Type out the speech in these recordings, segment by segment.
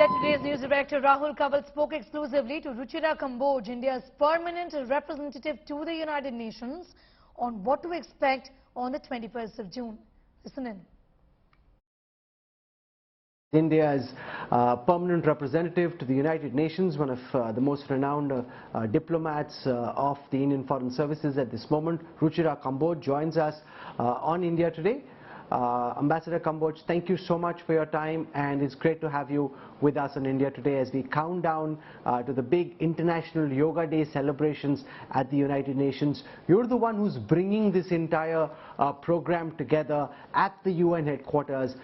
India Today's news director Rahul Kanwal spoke exclusively to Ruchira Kamboj, India's permanent representative to the United Nations, on what to expect on the 21st of June. Listen in. India's permanent representative to the United Nations, one of the most renowned diplomats of the Indian Foreign Services at this moment, Ruchira Kamboj, joins us on India Today. Ambassador Kamboj, thank you so much for your time, and it's great to have you with us on India Today as we count down to the big International Yoga Day celebrations at the United Nations. You're the one who's bringing this entire program together at the UN headquarters.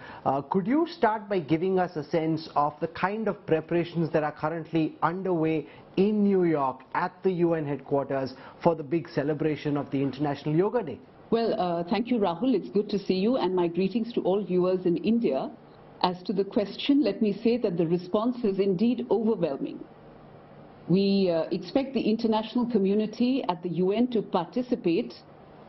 Could you start by giving us a sense of the kind of preparations that are currently underway in New York at the UN headquarters for the big celebration of the International Yoga Day? Well, thank you, Rahul. It's good to see you, and my greetings to all viewers in India. As to the question, let me say that the response is indeed overwhelming. We expect the international community at the UN to participate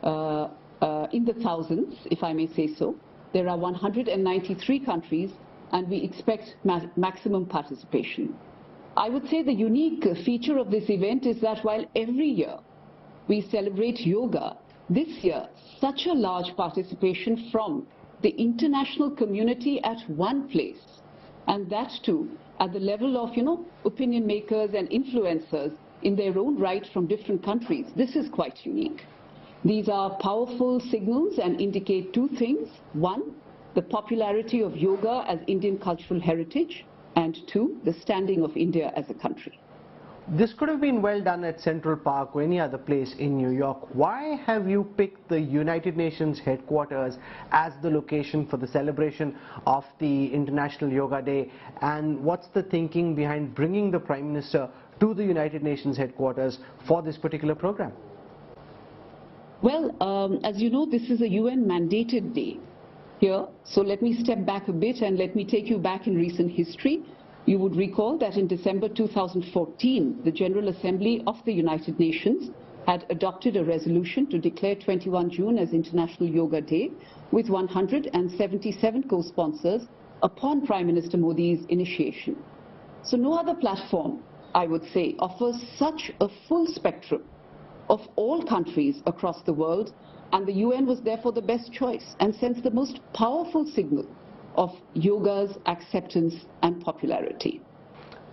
in the thousands, if I may say so. There are 193 countries, and we expect maximum participation. I would say the unique feature of this event is that while every year we celebrate yoga, this year, such a large participation from the international community at one place, and that too at the level of, opinion makers and influencers in their own right from different countries. This is quite unique. These are powerful signals and indicate two things. One, the popularity of yoga as Indian cultural heritage, and two, the standing of India as a country. This could have been well done at Central Park or any other place in New York. Why have you picked the United Nations headquarters as the location for the celebration of the International Yoga Day? And what's the thinking behind bringing the Prime Minister to the United Nations headquarters for this particular program? Well, as you know, this is a UN mandated day here. So let me step back a bit and let me take you back in recent history. You would recall that in December 2014, the General Assembly of the United Nations had adopted a resolution to declare 21 June as International Yoga Day with 177 co-sponsors upon Prime Minister Modi's initiation. So no other platform, I would say, offers such a full spectrum of all countries across the world, and the UN was therefore the best choice and sends the most powerful signal of yoga's acceptance and popularity.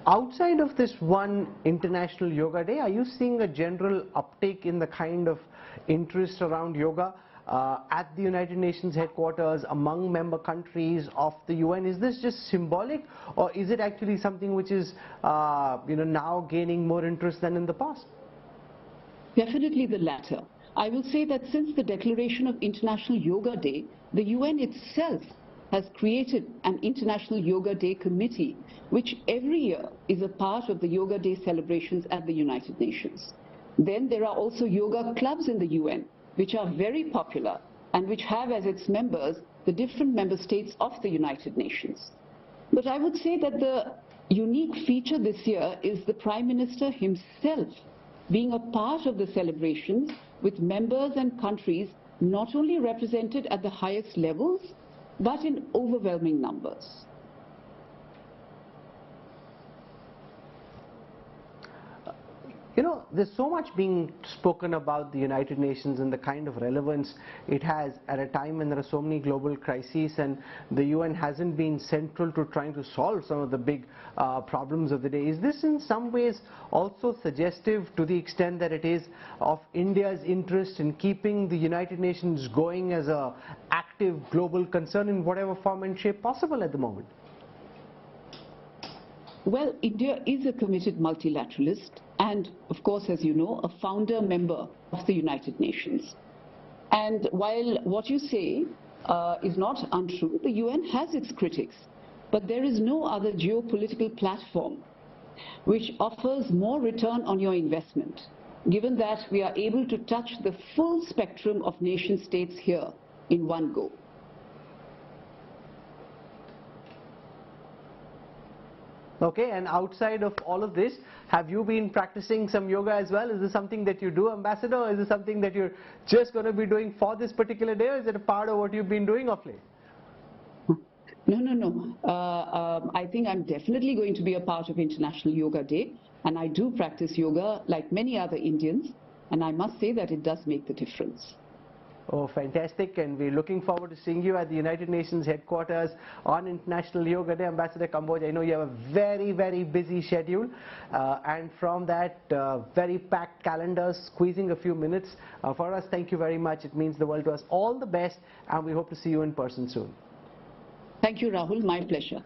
Outside of this one International Yoga Day, are you seeing a general uptake in the kind of interest around yoga at the United Nations headquarters among member countries of the UN? Is this just symbolic, or is it actually something which is now gaining more interest than in the past? Definitely the latter. I will say that since the declaration of International Yoga Day, the UN itself has created an International Yoga Day committee, which every year is a part of the Yoga Day celebrations at the United Nations. Then there are also yoga clubs in the UN, which are very popular and which have as its members the different member states of the United Nations. But I would say that the unique feature this year is the Prime Minister himself being a part of the celebrations, with members and countries not only represented at the highest levels, but in overwhelming numbers. There's so much being spoken about the United Nations and the kind of relevance it has at a time when there are so many global crises, and the UN hasn't been central to trying to solve some of the big problems of the day. Is this in some ways also suggestive, to the extent that it is, of India's interest in keeping the United Nations going as an active global concern in whatever form and shape possible at the moment? Well, India is a committed multilateralist and, of course, as you know, a founder member of the United Nations. And while what you say is not untrue, the UN has its critics, but there is no other geopolitical platform which offers more return on your investment, given that we are able to touch the full spectrum of nation states here in one go. Okay, and outside of all of this, have you been practicing some yoga as well? Is this something that you do, Ambassador, or is this something that you're just going to be doing for this particular day, or is it a part of what you've been doing of late? No. I think I'm definitely going to be a part of International Yoga Day, and I do practice yoga like many other Indians, and I must say that it does make the difference. Oh, fantastic. And we're looking forward to seeing you at the United Nations headquarters on International Yoga Day. Ambassador Kamboj, I know you have a very, very busy schedule. And from that very packed calendar, squeezing a few minutes for us, thank you very much. It means the world to us. All the best, and we hope to see you in person soon. Thank you, Rahul. My pleasure.